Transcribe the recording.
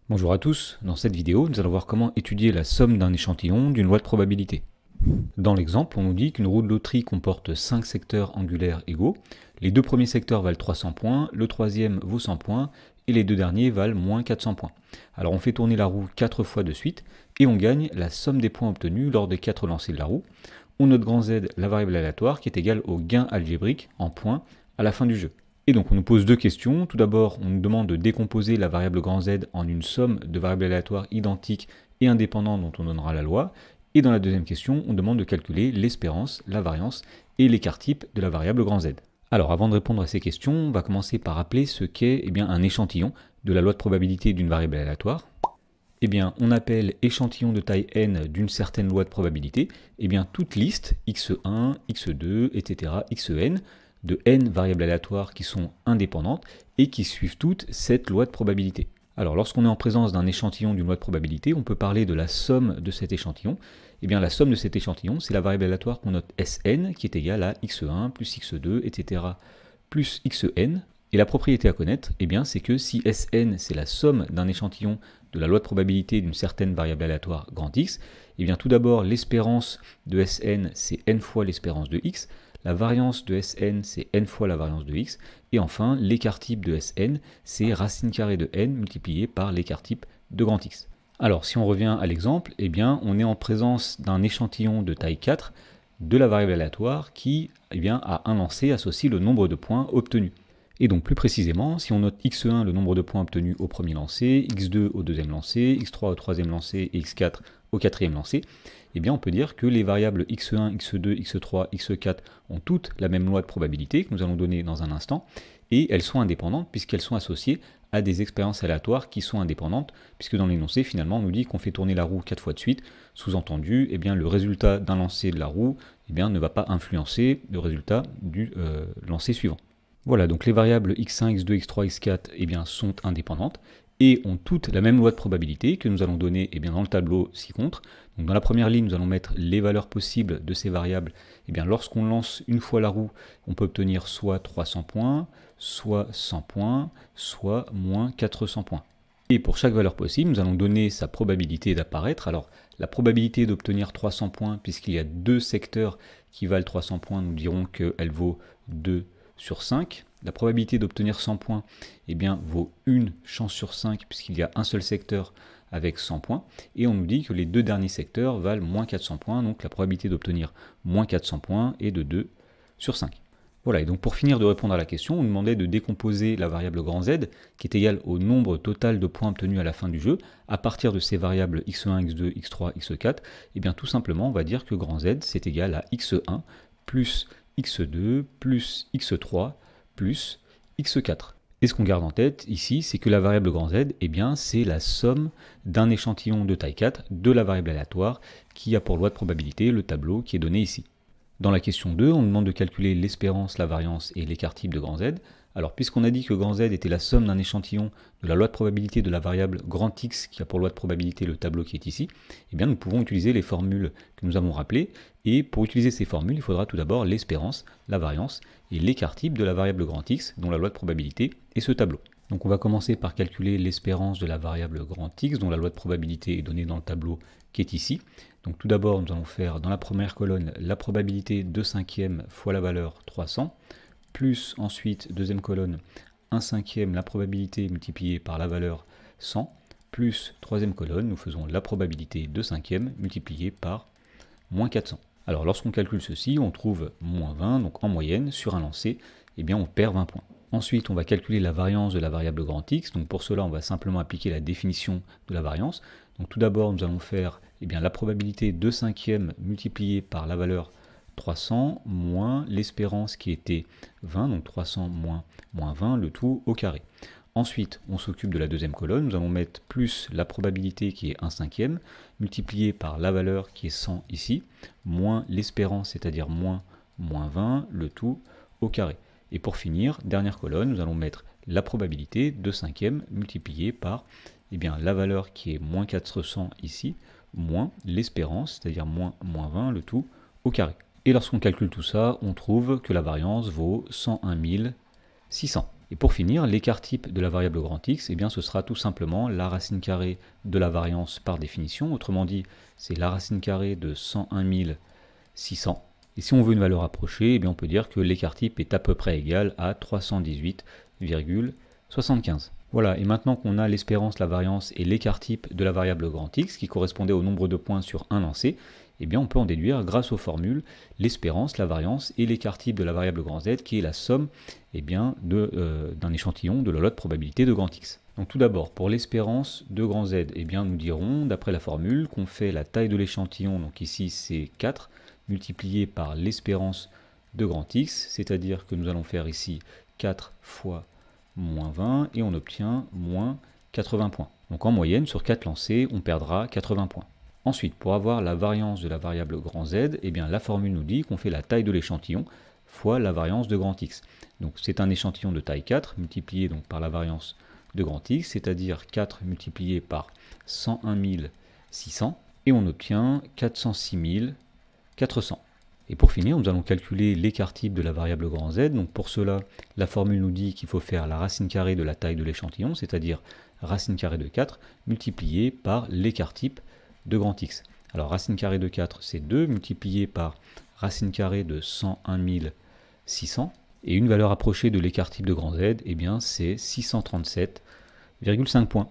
Bonjour à tous, dans cette vidéo, nous allons voir comment étudier la somme d'un échantillon d'une loi de probabilité. Dans l'exemple, on nous dit qu'une roue de loterie comporte 5 secteurs angulaires égaux. Les deux premiers secteurs valent 300 points, le troisième vaut 100 points, et les deux derniers valent moins 400 points. Alors on fait tourner la roue 4 fois de suite, et on gagne la somme des points obtenus lors des 4 lancers de la roue. On note grand Z, la variable aléatoire, qui est égale au gain algébrique en points à la fin du jeu. Et donc on nous pose deux questions. Tout d'abord, on nous demande de décomposer la variable grand Z en une somme de variables aléatoires identiques et indépendantes dont on donnera la loi. Et dans la deuxième question, on demande de calculer l'espérance, la variance et l'écart type de la variable grand Z. Alors avant de répondre à ces questions, on va commencer par rappeler ce qu'est un échantillon de la loi de probabilité d'une variable aléatoire. On appelle échantillon de taille n d'une certaine loi de probabilité toute liste x1, x2, etc., xn de n variables aléatoires qui sont indépendantes et qui suivent toutes cette loi de probabilité. Alors lorsqu'on est en présence d'un échantillon d'une loi de probabilité, on peut parler de la somme de cet échantillon. La somme de cet échantillon, c'est la variable aléatoire qu'on note Sn qui est égale à x1 plus x2, etc. plus xn. Et la propriété à connaître, c'est que si Sn c'est la somme d'un échantillon de la loi de probabilité d'une certaine variable aléatoire grand X, tout d'abord l'espérance de Sn c'est n fois l'espérance de x, la variance de Sn, c'est n fois la variance de x. Et enfin, l'écart type de Sn, c'est racine carrée de n multiplié par l'écart type de grand X. Alors, si on revient à l'exemple, on est en présence d'un échantillon de taille 4 de la variable aléatoire qui, à un lancer, associe le nombre de points obtenus. Et donc, plus précisément, si on note x1, le nombre de points obtenus au premier lancer, x2 au deuxième lancer, x3 au troisième lancer et x4 au quatrième lancer, on peut dire que les variables x1, x2, x3, x4 ont toutes la même loi de probabilité que nous allons donner dans un instant, et elles sont indépendantes puisqu'elles sont associées à des expériences aléatoires qui sont indépendantes, puisque dans l'énoncé, finalement, on nous dit qu'on fait tourner la roue 4 fois de suite, sous-entendu, le résultat d'un lancer de la roue ne va pas influencer le résultat du lancer suivant. Voilà, donc les variables x1, x2, x3, x4 sont indépendantes, et ont toutes la même loi de probabilité que nous allons donner dans le tableau ci-contre. Donc dans la première ligne, nous allons mettre les valeurs possibles de ces variables. Lorsqu'on lance une fois la roue, on peut obtenir soit 300 points, soit 100 points, soit moins 400 points. Et pour chaque valeur possible, nous allons donner sa probabilité d'apparaître. Alors la probabilité d'obtenir 300 points, puisqu'il y a deux secteurs qui valent 300 points, nous dirons qu'elle vaut 2 sur 5. La probabilité d'obtenir 100 points vaut une chance sur 5 puisqu'il y a un seul secteur avec 100 points. Et on nous dit que les deux derniers secteurs valent moins 400 points, donc la probabilité d'obtenir moins 400 points est de 2 sur 5. Voilà, et donc pour finir de répondre à la question, on nous demandait de décomposer la variable grand Z, qui est égale au nombre total de points obtenus à la fin du jeu, à partir de ces variables x1, x2, x3, x4. Tout simplement, on va dire que grand Z, c'est égal à x1 plus x2 plus x3 plus x4. Et ce qu'on garde en tête ici, c'est que la variable grand Z, c'est la somme d'un échantillon de taille 4 de la variable aléatoire qui a pour loi de probabilité le tableau qui est donné ici. Dans la question 2, on demande de calculer l'espérance, la variance et l'écart type de grand Z. Alors puisqu'on a dit que grand Z était la somme d'un échantillon de la loi de probabilité de la variable grand X qui a pour loi de probabilité le tableau qui est ici, nous pouvons utiliser les formules que nous avons rappelées. Et pour utiliser ces formules, il faudra tout d'abord l'espérance, la variance et l'écart type de la variable grand X dont la loi de probabilité est ce tableau. Donc on va commencer par calculer l'espérance de la variable grand X dont la loi de probabilité est donnée dans le tableau qui est ici. Donc tout d'abord, nous allons faire dans la première colonne la probabilité 2/5 fois la valeur 300, plus ensuite, deuxième colonne, 1/5 la probabilité multipliée par la valeur 100, plus troisième colonne, nous faisons la probabilité 2/5 multipliée par moins 400. Alors lorsqu'on calcule ceci, on trouve moins 20, donc en moyenne, sur un lancer, on perd 20 points. Ensuite, on va calculer la variance de la variable grand X. Donc pour cela, on va simplement appliquer la définition de la variance. Donc tout d'abord, nous allons faire la probabilité 2/5 multipliée par la valeur 300 moins l'espérance qui était 20, donc 300 moins 20, le tout au carré. Ensuite, on s'occupe de la deuxième colonne, nous allons mettre plus la probabilité qui est 1/5, multipliée par la valeur qui est 100 ici, moins l'espérance, c'est-à-dire moins 20, le tout au carré. Et pour finir, dernière colonne, nous allons mettre la probabilité 2/5 multipliée par la valeur qui est moins 400 ici, moins l'espérance, c'est-à-dire moins 20, le tout au carré. Et lorsqu'on calcule tout ça, on trouve que la variance vaut 101 600. Et pour finir, l'écart type de la variable grand X, eh bien, ce sera tout simplement la racine carrée de la variance par définition. Autrement dit, c'est la racine carrée de 101 600. Et si on veut une valeur approchée, eh bien, on peut dire que l'écart type est à peu près égal à 318,75. Voilà, et maintenant qu'on a l'espérance, la variance et l'écart type de la variable grand X, qui correspondait au nombre de points sur un lancé, eh bien on peut en déduire, grâce aux formules, l'espérance, la variance et l'écart type de la variable grand Z, qui est la somme eh bien, d'un échantillon de la loi de probabilité de grand X. Donc tout d'abord, pour l'espérance de grand Z, eh bien, nous dirons, d'après la formule, qu'on fait la taille de l'échantillon, donc ici c'est 4, multiplié par l'espérance de grand X, c'est-à-dire que nous allons faire ici 4 fois moins 20, et on obtient moins 80 points. Donc en moyenne, sur 4 lancés, on perdra 80 points. Ensuite, pour avoir la variance de la variable grand Z, eh bien, la formule nous dit qu'on fait la taille de l'échantillon fois la variance de grand X. Donc c'est un échantillon de taille 4, multiplié donc par la variance de grand X, c'est-à-dire 4 multiplié par 101 600, et on obtient 406 400. Et pour finir, nous allons calculer l'écart type de la variable grand Z. Donc pour cela, la formule nous dit qu'il faut faire la racine carrée de la taille de l'échantillon, c'est-à-dire racine carrée de 4, multiplié par l'écart type de grand X. Alors racine carrée de 4, c'est 2, multiplié par racine carrée de 101 600. Et une valeur approchée de l'écart type de grand Z, eh bien c'est 637,5 points.